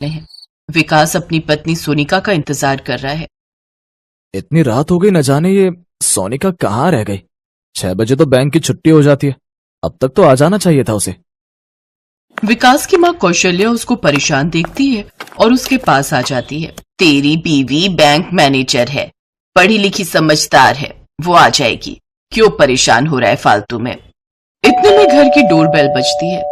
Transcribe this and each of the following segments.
हैं। विकास अपनी पत्नी सोनिका का इंतजार कर रहा है। इतनी रात हो गई, न जाने ये सोनिका कहाँ रह गई। 6 बजे तो बैंक की छुट्टी हो जाती है, अब तक तो आ जाना चाहिए था उसे। विकास की माँ कौशल्या उसको परेशान देखती है और उसके पास आ जाती है। तेरी बीवी बैंक मैनेजर है, पढ़ी लिखी समझदार है, वो आ जाएगी, क्यों परेशान हो रहा है फालतू में। इतने में घर की डोरबेल बजती है।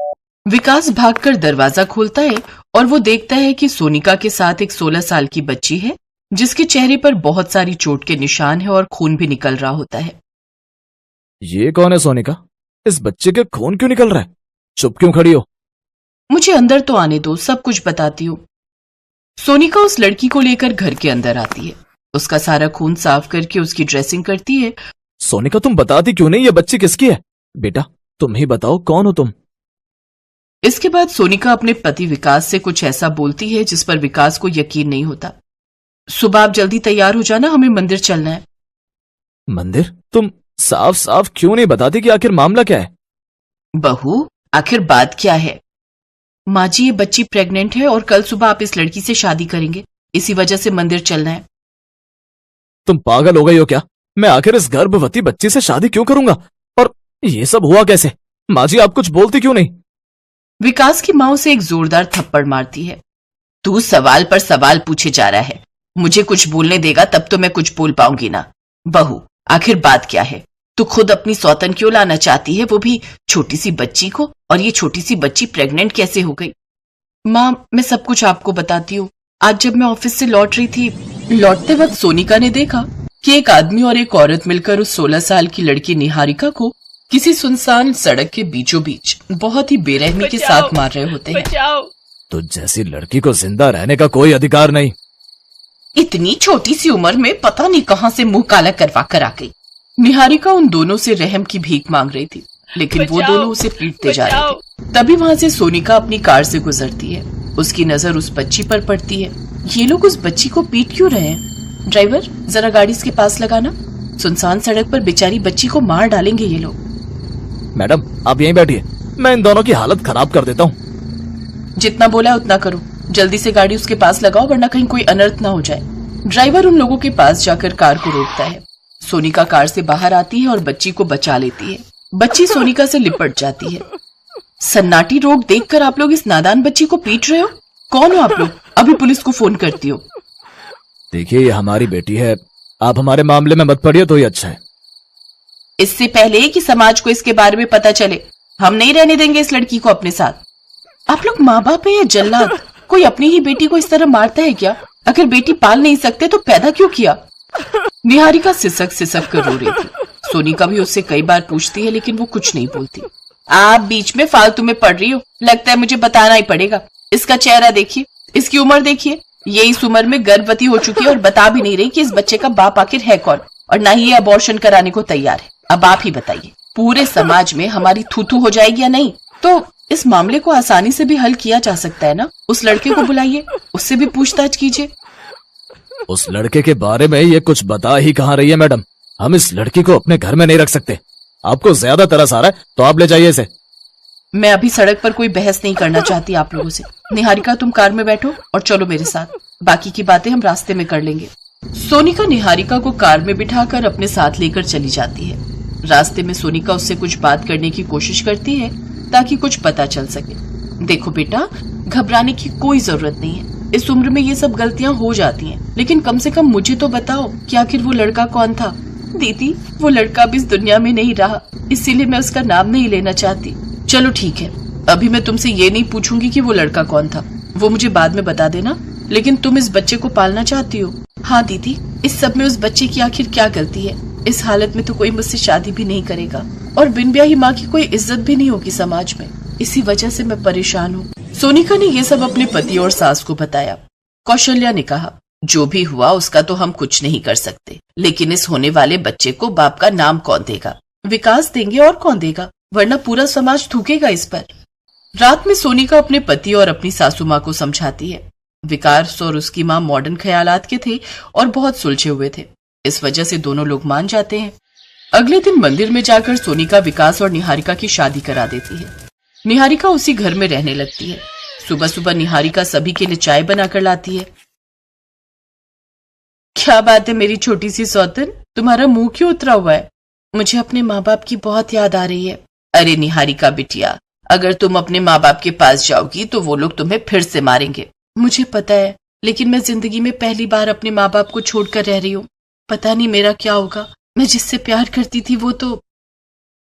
विकास भागकर दरवाजा खोलता है और वो देखता है कि सोनिका के साथ एक 16 साल की बच्ची है, जिसके चेहरे पर बहुत सारी चोट के निशान है और खून भी निकल रहा होता है। ये कौन है सोनिका? इस बच्चे के खून क्यों निकल रहा है? चुप क्यों खड़ी हो? मुझे अंदर तो आने दो, सब कुछ बताती हूँ। सोनिका उस लड़की को लेकर घर के अंदर आती है, उसका सारा खून साफ करके उसकी ड्रेसिंग करती है। सोनिका, तुम बताती क्यों नहीं ये बच्ची किसकी है? बेटा तुम ही बताओ, कौन हो तुम? इसके बाद सोनिका अपने पति विकास से कुछ ऐसा बोलती है जिस पर विकास को यकीन नहीं होता। सुबह आप जल्दी तैयार हो जाना, हमें मंदिर चलना है। मंदिर? तुम साफ साफ क्यों नहीं बताती कि आखिर मामला क्या है? बहू, आखिर बात क्या है? माँ जी, ये बच्ची प्रेग्नेंट है और कल सुबह आप इस लड़की से शादी करेंगे, इसी वजह से मंदिर चलना है। तुम पागल हो गई हो क्या? मैं आखिर इस गर्भवती बच्ची से शादी क्यों करूंगा? और ये सब हुआ कैसे? माँ जी, आप कुछ बोलती क्यों नहीं? विकास की माँ उसे एक जोरदार थप्पड़ मारती है। तू सवाल पर सवाल पूछे जा रहा है, मुझे कुछ बोलने देगा तब तो मैं कुछ बोल पाऊंगी ना। बहू, आखिर बात क्या है? तू खुद अपनी सौतन क्यों लाना चाहती है, वो भी छोटी सी बच्ची को? और ये छोटी सी बच्ची प्रेग्नेंट कैसे हो गई? माँ, मैं सब कुछ आपको बताती हूँ। आज जब मैं ऑफिस से लौट रही थी, लौटते वक्त सोनिका ने देखा कि एक आदमी और एक औरत मिलकर उस 16 साल की लड़की निहारिका को किसी सुनसान सड़क के बीचों बीच बहुत ही बेरहमी के साथ मार रहे होते हैं। तो जैसी लड़की को जिंदा रहने का कोई अधिकार नहीं। इतनी छोटी सी उम्र में पता नहीं कहां से मुंह काला करवा कर आ गई। निहारिका उन दोनों से रहम की भीख मांग रही थी, लेकिन वो दोनों उसे पीटते जा रहे थे। तभी वहां से सोनिका अपनी कार से गुजरती है। उसकी नजर उस बच्ची पर पड़ती है। ये लोग उस बच्ची को पीट क्यों रहे हैं? ड्राइवर, जरा गाड़ी इसके पास लगाना। सुनसान सड़क पर बेचारी बच्ची को मार डालेंगे ये लोग। मैडम, आप यहीं बैठिए, मैं इन दोनों की हालत खराब कर देता हूँ। जितना बोला उतना करो, जल्दी से गाड़ी उसके पास लगाओ, वरना कहीं कोई अनर्थ ना हो जाए। ड्राइवर उन लोगों के पास जाकर कार को रोकता है। सोनिका कार से बाहर आती है और बच्ची को बचा लेती है। बच्ची सोनिका से लिपट जाती है। सन्नाटी रोड देखकर आप लोग इस नादान बच्ची को पीट रहे हो? कौन हो आप लोग? अभी पुलिस को फोन करती हो। देखिए, ये हमारी बेटी है, आप हमारे मामले में मत पड़िए तो ही अच्छा है। इससे पहले कि समाज को इसके बारे में पता चले, हम नहीं रहने देंगे इस लड़की को अपने साथ। आप लोग माँ बाप है या जल्लाद? कोई अपनी ही बेटी को इस तरह मारता है क्या? अगर बेटी पाल नहीं सकते तो पैदा क्यों किया? निहारिका सिसक सिसक कर रो रही थी। सोनिका भी उससे कई बार पूछती है, लेकिन वो कुछ नहीं बोलती। आप बीच में फालतू में पड़ रही हो, लगता है मुझे बताना ही पड़ेगा। इसका चेहरा देखिए, इसकी उम्र देखिए, ये इस उम्र में गर्भवती हो चुकी है और बता भी नहीं रही कि इस बच्चे का बाप आखिर है कौन, और ना ही ये अबॉर्शन कराने को तैयार है। अब आप ही बताइए, पूरे समाज में हमारी थू-थू हो जाएगी या नहीं? तो इस मामले को आसानी से भी हल किया जा सकता है ना। उस लड़के को बुलाइए, उससे भी पूछताछ कीजिए। उस लड़के के बारे में ये कुछ बता ही कहाँ रही है मैडम? हम इस लड़की को अपने घर में नहीं रख सकते। आपको ज्यादा तरस आ रहा है तो आप ले जाइए इसे। मैं अभी सड़क पर कोई बहस नहीं करना चाहती आप लोगों से। निहारिका, तुम कार में बैठो और चलो मेरे साथ, बाकी की बातें हम रास्ते में कर लेंगे। सोनिका निहारिका को कार में बिठाकर अपने साथ लेकर चली जाती है। रास्ते में सोनिका उससे कुछ बात करने की कोशिश करती है ताकि कुछ पता चल सके। देखो बेटा, घबराने की कोई जरूरत नहीं है। इस उम्र में ये सब गलतियां हो जाती हैं, लेकिन कम से कम मुझे तो बताओ कि आखिर वो लड़का कौन था? दीदी, वो लड़का अब इस दुनिया में नहीं रहा, इसीलिए मैं उसका नाम नहीं लेना चाहती। चलो ठीक है, अभी मैं तुमसे ये नहीं पूछूंगी कि वो लड़का कौन था, वो मुझे बाद में बता देना। लेकिन तुम इस बच्चे को पालना चाहती हो? हाँ दीदी, इस सब में उस बच्चे की आखिर क्या गलती है? इस हालत में तो कोई मुझसे शादी भी नहीं करेगा और बिन ब्याही माँ की कोई इज्जत भी नहीं होगी समाज में। इसी वजह से मैं परेशान हूँ। सोनिका ने ये सब अपने पति और सास को बताया। कौशल्या ने कहा, जो भी हुआ उसका तो हम कुछ नहीं कर सकते, लेकिन इस होने वाले बच्चे को बाप का नाम कौन देगा? विकास देंगे, और कौन देगा? वरना पूरा समाज थूकेगा इस पर। रात में सोनिका अपने पति और अपनी सासू माँ को समझाती है। विकास और उसकी माँ मॉडर्न ख्यालात के थे और बहुत सुलझे हुए थे, इस वजह से दोनों लोग मान जाते हैं। अगले दिन मंदिर में जाकर सोनिका विकास और निहारिका की शादी करा देती है। निहारिका उसी घर में रहने लगती है। सुबह सुबह निहारिका सभी के लिए चाय बनाकर लाती है। क्या बात है मेरी छोटी सी सौतन, तुम्हारा मुंह क्यों उतरा हुआ है? मुझे अपने माँ बाप की बहुत याद आ रही है। अरे निहारिका बिटिया, अगर तुम अपने माँ बाप के पास जाओगी तो वो लोग तुम्हें फिर से मारेंगे। मुझे पता है, लेकिन मैं जिंदगी में पहली बार अपने माँ बाप को छोड़कर रह रही हूँ। पता नहीं मेरा क्या होगा। मैं जिससे प्यार करती थी वो तो।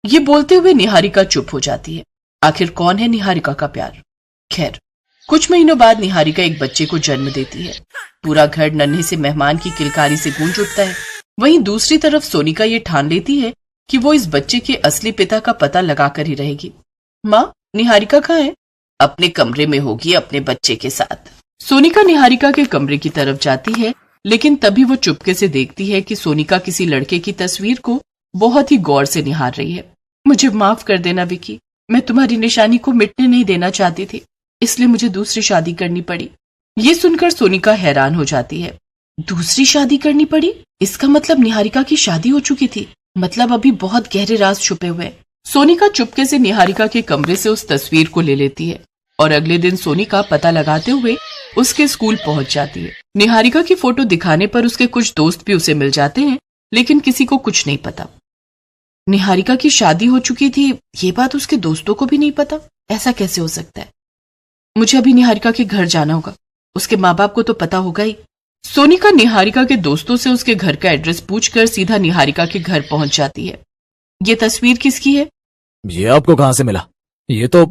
ये बोलते हुए निहारिका चुप हो जाती है। आखिर कौन है निहारिका का प्यार? खैर, कुछ महीनों बाद निहारिका एक बच्चे को जन्म देती है। पूरा घर नन्हे से मेहमान की किलकारी से गूंज उठता है। वहीं दूसरी तरफ सोनिका ये ठान लेती है कि वो इस बच्चे के असली पिता का पता लगाकर ही रहेगी। माँ, निहारिका कहाँ है? अपने कमरे में होगी अपने बच्चे के साथ। सोनिका निहारिका के कमरे की तरफ जाती है, लेकिन तभी वो चुपके से देखती है कि सोनिका किसी लड़के की तस्वीर को बहुत ही गौर से निहार रही है। मुझे माफ कर देना विकी, मैं तुम्हारी निशानी को मिटने नहीं देना चाहती थी, इसलिए मुझे दूसरी शादी करनी पड़ी। ये सुनकर सोनिका हैरान हो जाती है। दूसरी शादी करनी पड़ी? इसका मतलब निहारिका की शादी हो चुकी थी। मतलब अभी बहुत गहरे राज छुपे हुए। सोनिका चुपके से निहारिका के कमरे से उस तस्वीर को ले लेती है और अगले दिन सोनिका पता लगाते हुए उसके स्कूल पहुंच जाती है। निहारिका की फोटो दिखाने पर उसके कुछ दोस्त भी उसे मिल जाते हैं, लेकिन किसी को कुछ नहीं पता। निहारिका की शादी हो चुकी थी, ये बात उसके दोस्तों को भी नहीं पता। ऐसा कैसे हो सकता है? मुझे अभी निहारिका के घर जाना होगा, उसके माँ बाप को तो पता होगा ही। सोनिका निहारिका के दोस्तों से उसके घर का एड्रेस पूछकर सीधा निहारिका के घर पहुंच जाती है। ये तस्वीर किसकी है? ये आपको कहाँ से मिला? ये तो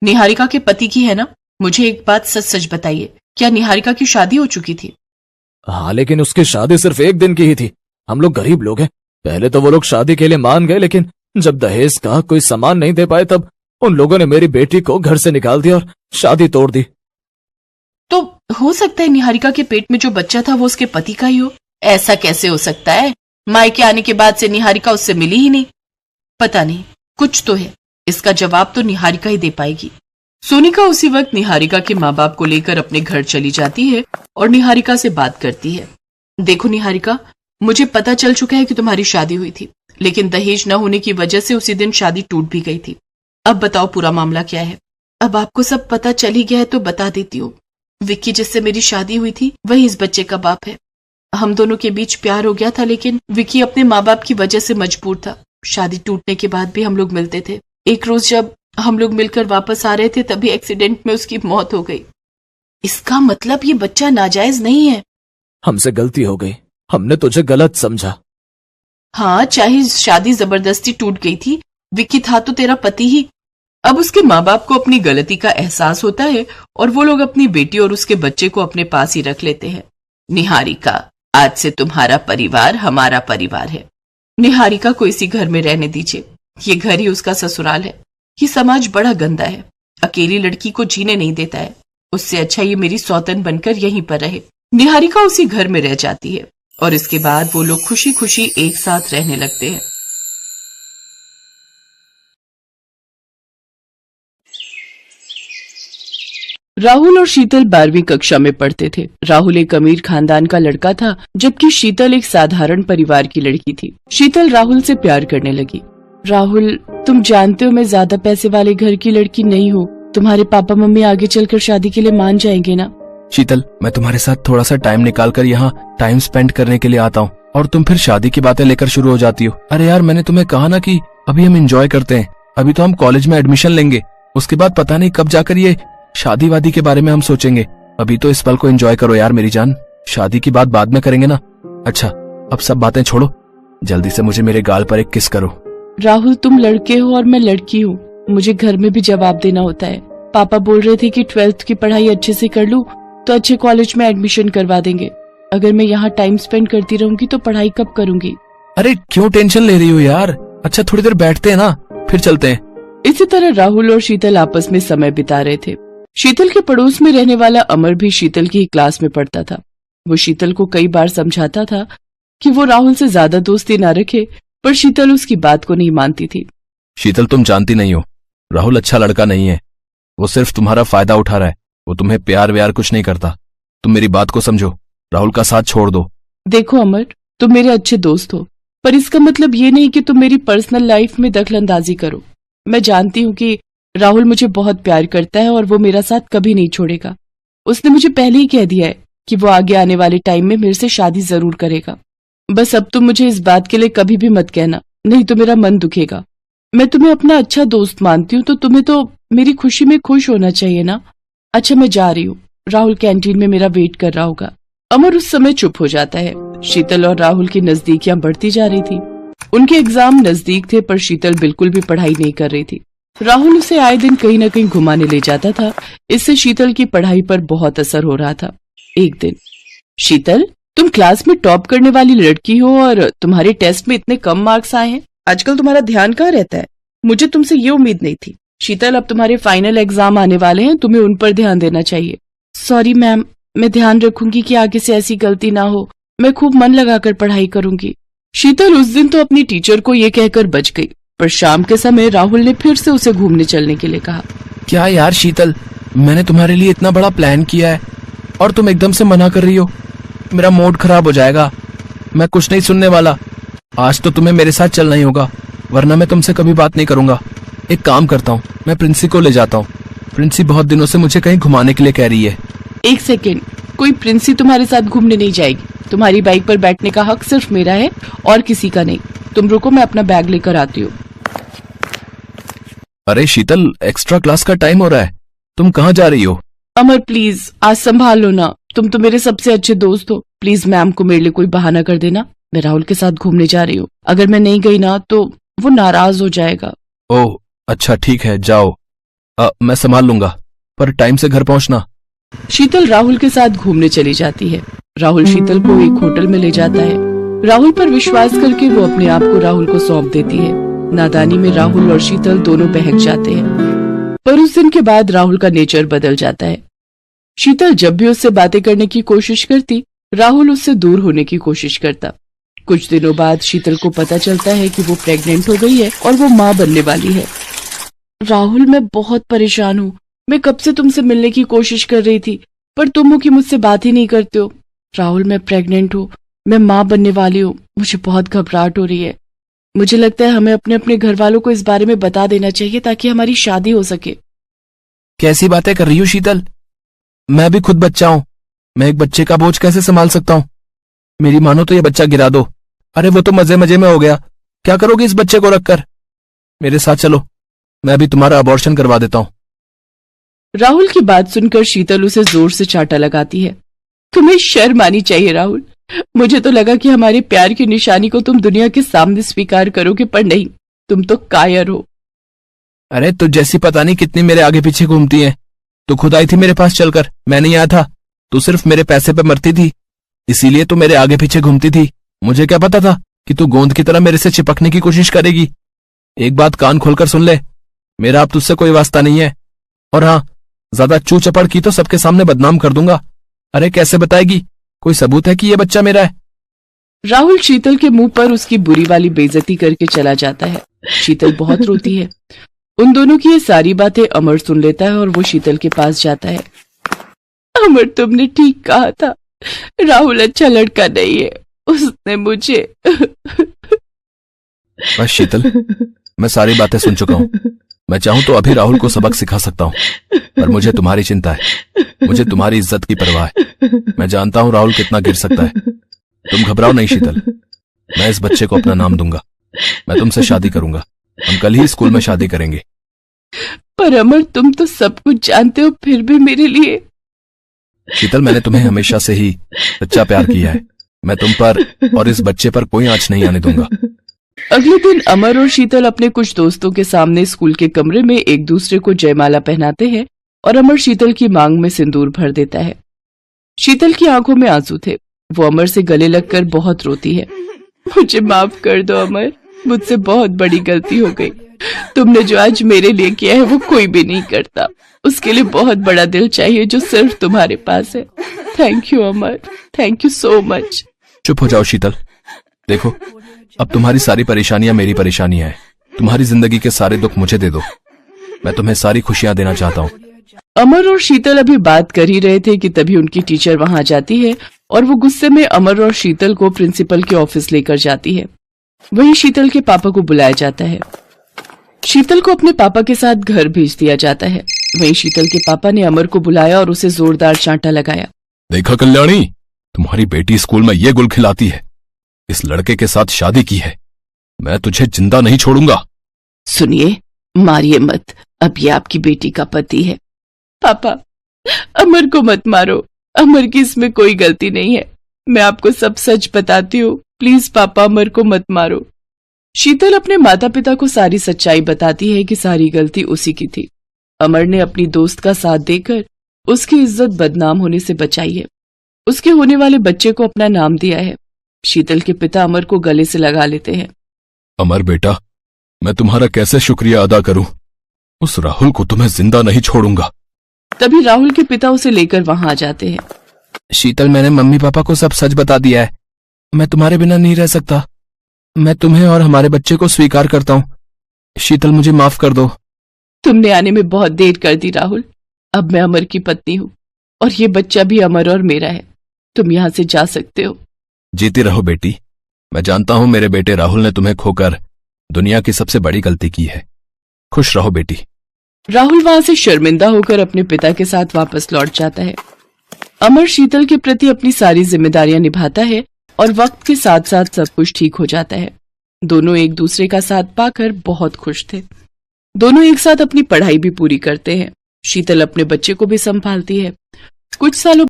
निहारिका के पति की है ना? मुझे एक बात सच सच बताइए, क्या निहारिका की शादी हो चुकी थी? हाँ, लेकिन उसकी शादी सिर्फ एक दिन की ही थी। हम लोग गरीब लोग हैं। पहले तो वो लोग शादी के लिए मान गए, लेकिन जब दहेज का कोई सामान नहीं दे पाए तब उन लोगों ने मेरी बेटी को घर से निकाल दिया और शादी तोड़ दी। तो हो सकता है निहारिका के पेट में जो बच्चा था वो उसके पति का ही हो। ऐसा कैसे हो सकता है? मायके आने के बाद से निहारिका उससे मिली ही नहीं। पता नहीं, कुछ तो है। इसका जवाब तो निहारिका ही दे पाएगी। सोनिका उसी वक्त निहारिका के माँ बाप को लेकर अपने घर चली जाती है और निहारिका से बात करती है। देखो निहारिका, मुझे पता चल चुका है कि तुम्हारी शादी हुई थी, लेकिन दहेज न होने की वजह से उसी दिन शादी टूट भी गई थी। अब बताओ पूरा मामला क्या है? अब आपको सब पता चल ही गया है तो बता देती हूँ। विक्की जिससे मेरी शादी हुई थी वही इस बच्चे का बाप है। हम दोनों के बीच प्यार हो गया था, लेकिन विक्की अपने माँ बाप की वजह से मजबूर था। शादी टूटने के बाद भी हम लोग मिलते थे। एक रोज जब हम लोग मिलकर वापस आ रहे थे तभी एक्सीडेंट में उसकी मौत हो गई। इसका मतलब ये बच्चा नाजायज नहीं है। हमसे गलती हो गई, हमने तुझे गलत समझा। हाँ, चाहे शादी जबरदस्ती टूट गई थी, विक्की था तो तेरा पति ही। अब उसके माँ बाप को अपनी गलती का एहसास होता है और वो लोग अपनी बेटी और उसके बच्चे को अपने पास ही रख लेते हैं। निहारिका, आज से तुम्हारा परिवार हमारा परिवार है। निहारिका को इसी घर में रहने दीजिए। ये घर ही उसका ससुराल है। ये समाज बड़ा गंदा है, अकेली लड़की को जीने नहीं देता है। उससे अच्छा ये मेरी सौतन बनकर यहीं पर रहे। निहारिका उसी घर में रह जाती है और इसके बाद वो लोग खुशी खुशी एक साथ रहने लगते हैं। राहुल और शीतल 12वीं कक्षा में पढ़ते थे। राहुल एक अमीर खानदान का लड़का था, जबकि शीतल एक साधारण परिवार की लड़की थी। शीतल राहुल से प्यार करने लगी। राहुल, तुम जानते हो मैं ज्यादा पैसे वाले घर की लड़की नहीं हूँ। तुम्हारे पापा मम्मी आगे चलकर शादी के लिए मान जाएंगे ना? शीतल, मैं तुम्हारे साथ थोड़ा सा टाइम निकाल कर यहाँ टाइम स्पेंड करने के लिए आता हूँ और तुम फिर शादी की बातें लेकर शुरू हो जाती हो। अरे यार, मैंने तुम्हें कहा ना कि अभी हम एंजॉय करते हैं। अभी तो हम कॉलेज में एडमिशन लेंगे, उसके बाद पता नहीं कब जाकर ये शादी वादी के बारे में हम सोचेंगे। अभी तो इस पल को एंजॉय करो यार मेरी जान। शादी की बात बाद में करेंगे ना। अच्छा, अब सब बातें छोड़ो, जल्दी से मुझे मेरे गाल पर एक किस करो। राहुल, तुम लड़के हो और मैं लड़की हूँ। मुझे घर में भी जवाब देना होता है। पापा बोल रहे थे कि 12th की पढ़ाई अच्छे से कर लूँ तो अच्छे कॉलेज में एडमिशन करवा देंगे। अगर मैं यहाँ टाइम स्पेंड करती रहूंगी तो पढ़ाई कब करूंगी? अरे क्यों टेंशन ले रही हो यार? अच्छा, थोड़ी देर बैठते हैं ना, फिर चलते हैं। इसी तरह राहुल और शीतल आपस में समय बिता रहे थे। शीतल के पड़ोस में रहने वाला अमर भी शीतल की ही क्लास में पढ़ता था। वो शीतल को कई बार समझाता था कि वो राहुल से ज्यादा दोस्ती न रखे, पर शीतल उसकी बात को नहीं मानती थी। शीतल, तुम जानती नहीं हो, राहुल अच्छा लड़का नहीं है। वो सिर्फ तुम्हारा फायदा उठा रहा है। वो तुम्हें प्यार व्यार कुछ नहीं करता। तुम मेरी बात को समझो, राहुल का साथ छोड़ दो। देखो अमर, तुम मेरे अच्छे दोस्त हो, पर इसका मतलब ये नहीं कि तुम मेरी पर्सनल लाइफ में दखलंदाजी करो। मैं जानती हूँ कि राहुल मुझे बहुत प्यार करता है और वो मेरा साथ कभी नहीं छोड़ेगा। उसने मुझे पहले ही कह दिया है कि वो आगे आने वाले टाइम में मेरे से शादी जरूर करेगा। बस अब तुम मुझे इस बात के लिए कभी भी मत कहना, नहीं तो मेरा मन दुखेगा। मैं तुम्हें अपना अच्छा दोस्त मानती हूँ, तो तुम्हें तो मेरी खुशी में खुश होना चाहिए ना। अच्छा, मैं जा रही हूँ, राहुल कैंटीन में मेरा वेट कर रहा होगा। अमर उस समय चुप हो जाता है। शीतल और राहुल की नजदीकियां बढ़ती जा रही थी। उनके एग्जाम नजदीक थे, पर शीतल बिल्कुल भी पढ़ाई नहीं कर रही थी। राहुल उसे आए दिन कहीं न कहीं घुमाने ले जाता था। इससे शीतल की पढ़ाई पर बहुत असर हो रहा था। एक दिन, शीतल, तुम क्लास में टॉप करने वाली लड़की हो और तुम्हारे टेस्ट में इतने कम मार्क्स आए हैं। आजकल तुम्हारा ध्यान कहाँ रहता है? मुझे तुमसे ये उम्मीद नहीं थी। शीतल, अब तुम्हारे फाइनल एग्जाम आने वाले हैं, तुम्हें उन पर ध्यान देना चाहिए। सॉरी मैम, मैं ध्यान रखूंगी कि आगे से ऐसी गलती ना हो। मैं खूब मन लगाकर पढ़ाई करूंगी। शीतल उस दिन तो अपनी टीचर को ये कहकर बच गई, पर शाम के समय राहुल ने फिर से उसे घूमने चलने के लिए कहा। क्या यार शीतल, मैंने तुम्हारे लिए इतना बड़ा प्लान किया है और तुम एकदम से मना कर रही हो। मेरा मूड खराब हो जाएगा। मैं कुछ नहीं सुनने वाला। आज तो तुम्हें मेरे साथ चलना ही होगा, वरना मैं तुमसे कभी बात नहीं करूंगा। एक काम करता हूँ, मैं प्रिंसी को ले जाता हूँ। प्रिंसी बहुत दिनों से मुझे कहीं घुमाने के लिए कह रही है। एक सेकेंड, कोई प्रिंसी तुम्हारे साथ घूमने नहीं जाएगी। तुम्हारी बाइक पर बैठने का हक सिर्फ मेरा है और किसी का नहीं। तुम रुको, मैं अपना बैग लेकर आती हूँ। अरे शीतल, एक्स्ट्रा क्लास का टाइम हो रहा है, तुम कहाँ जा रही हो? अमर प्लीज, आज संभाल लो ना। तुम तो मेरे सबसे अच्छे दोस्त हो। प्लीज मैम को मेरे लिए कोई बहाना कर देना। मैं राहुल के साथ घूमने जा रही हूँ। अगर मैं नहीं गई ना तो वो नाराज हो जाएगा। ओह अच्छा, ठीक है, जाओ। मैं संभाल लूंगा, पर टाइम से घर पहुंचना। शीतल राहुल के साथ घूमने चली जाती है। राहुल शीतल को एक होटल में ले जाता है। राहुल पर विश्वास करके वो अपने आप को राहुल को सौंप देती है। नादानी में राहुल और शीतल दोनों बहक जाते हैं। पर उस दिन के बाद राहुल का नेचर बदल जाता है। शीतल जब भी उससे बातें करने की कोशिश करती, राहुल उससे दूर होने की कोशिश करता। कुछ दिनों बाद शीतल को पता चलता है कि वो प्रेग्नेंट हो गई है और वो माँ बनने वाली है। राहुल, मैं बहुत परेशान हूँ। मैं कब से तुमसे मिलने की कोशिश कर रही थी, पर तुम हो कि मुझसे बात ही नहीं करते हो। राहुल, मैं प्रेग्नेंट हूँ, मैं माँ बनने वाली हूँ। मुझे बहुत घबराहट हो रही है। मुझे लगता है हमें अपने अपने घर वालों को इस बारे में बता देना चाहिए ताकि हमारी शादी हो सके। कैसी बातें कर रही हो शीतल? मैं भी खुद बच्चा हूँ। मैं एक बच्चे का बोझ कैसे संभाल सकता हूँ? मेरी मानो तो ये बच्चा गिरा दो। अरे वो तो मजे मजे में हो गया। क्या करोगे इस बच्चे को रखकर? मेरे साथ चलो, मैं भी तुम्हारा अबॉर्शन करवा देता हूँ। राहुल की बात सुनकर शीतल उसे जोर से चांटा लगाती है। तुम्हें शर्म आनी चाहिए राहुल। मुझे तो लगा कि हमारे प्यार की निशानी को तुम दुनिया के सामने स्वीकार करोगे, पर नहीं, तुम तो कायर हो। अरे तो जैसी पता नहीं कितनी मेरे आगे पीछे घूमती है। तू खुद आई थी मेरे पास चलकर, मैं नहीं आया था। तू सिर्फ मेरे पैसे पे मरती थी, इसीलिए तू मेरे आगे पीछे घूमती थी। मुझे क्या पता था कि तू गोंद की तरह मेरे से चिपकने की कोशिश करेगी। एक बात कान खोलकर सुन ले, मेरा अब तुझसे कोई वास्ता नहीं है। और हाँ, ज्यादा चू चपड़ की तो सबके सामने बदनाम कर दूंगा। अरे कैसे बताएगी? कोई सबूत है कि ये बच्चा मेरा है? राहुल शीतल के मुंह पर उसकी बुरी वाली बेइज्जती करके चला जाता है। शीतल बहुत रोती है। उन दोनों की ये सारी बातें अमर सुन लेता है और वो शीतल के पास जाता है। अमर, तुमने ठीक कहा था। राहुल अच्छा लड़का नहीं है। उसने मुझे बस शीतल, मैं सारी बातें सुन चुका हूँ। मैं चाहूं तो अभी राहुल को सबक सिखा सकता हूँ, पर मुझे तुम्हारी चिंता है। मुझे तुम्हारी इज्जत की परवाह है। मैं जानता हूँ राहुल कितना गिर सकता है। तुम घबराओ नहीं शीतल, मैं इस बच्चे को अपना नाम दूंगा। मैं तुमसे शादी करूंगा। हम कल ही स्कूल में शादी करेंगे। पर अमर, तुम तो सब कुछ जानते हो, फिर भी मेरे लिए। शीतल, मैंने तुम्हें हमेशा से ही सच्चा प्यार किया है। मैं तुम पर और इस बच्चे पर कोई आंच नहीं आने दूंगा। अगले दिन अमर और शीतल अपने कुछ दोस्तों के सामने स्कूल के कमरे में एक दूसरे को जयमाला पहनाते हैं और अमर शीतल की मांग में सिंदूर भर देता है। शीतल की आंखों में आंसू थे। वो अमर से गले लगकर बहुत रोती है। मुझे माफ कर दो अमर, मुझसे बहुत बड़ी गलती हो गई। तुमने जो आज मेरे लिए किया है वो कोई भी नहीं करता। उसके लिए बहुत बड़ा दिल चाहिए जो सिर्फ तुम्हारे पास है। Thank you Amar, thank you so much. चुप हो जाओ शीतल। देखो, अब तुम्हारी सारी परेशानियां मेरी परेशानियां हैं। तुम्हारी जिंदगी के सारे दुख मुझे दे दो। मैं तुम्हें सारी खुशियां देना चाहता हूँ। अमर और शीतल अभी बात कर ही रहे थे कि तभी उनकी टीचर वहां जाती है और वो गुस्से में अमर और शीतल को प्रिंसिपल के ऑफिस लेकर जाती है। वहीं शीतल के पापा को बुलाया जाता है। शीतल को अपने पापा के साथ घर भेज दिया जाता है। वहीं शीतल के पापा ने अमर को बुलाया और उसे जोरदार चांटा लगाया। देखा कल्याणी, तुम्हारी बेटी स्कूल में ये गुल खिलाती है, इस लड़के के साथ शादी की है, मैं तुझे जिंदा नहीं छोड़ूंगा। सुनिए, मारिए मत, अब ये आपकी बेटी का पति है। पापा, अमर को मत मारो, अमर की इसमें कोई गलती नहीं है, मैं आपको सब सच बताती हूँ, प्लीज पापा अमर को मत मारो। शीतल अपने माता पिता को सारी सच्चाई बताती है कि सारी गलती उसी की थी। अमर ने अपनी दोस्त का साथ देकर उसकी इज्जत बदनाम होने से बचाई है, उसके होने वाले बच्चे को अपना नाम दिया है। शीतल के पिता अमर को गले से लगा लेते हैं। अमर बेटा, मैं तुम्हारा कैसे शुक्रिया अदा करूं, उस राहुल को तो मैं जिंदा नहीं छोड़ूंगा। तभी राहुल के पिता उसे लेकर वहां आ जाते हैं। शीतल, मैंने मम्मी पापा को सब सच बता दिया है, मैं तुम्हारे बिना नहीं रह सकता, मैं तुम्हें और हमारे बच्चे को स्वीकार करता हूँ। शीतल, मुझे माफ कर दो। तुमने आने में बहुत देर कर दी राहुल, अब मैं अमर की पत्नी हूँ और ये बच्चा भी अमर और मेरा है, तुम यहाँ से जा सकते हो। जीती रहो बेटी, मैं जानता हूं मेरे बेटे राहुल ने तुम्हें खोकर दुनिया की सबसे बड़ी गलती की है, खुश रहो बेटी। राहुल वहां से शर्मिंदा होकर अपने पिता के साथ वापस लौट जाता है। अमर शीतल के प्रति अपनी सारी जिम्मेदारियां निभाता है और वक्त के साथ साथ सब कुछ ठीक हो जाता है। दोनों एक दूसरे का साथ पाकर बहुत खुश थे। दोनों एक साथ अपनी पढ़ाई भी पूरी करते हैं। शीतल अपने बच्चे को भी संभालती है। कुछ सालों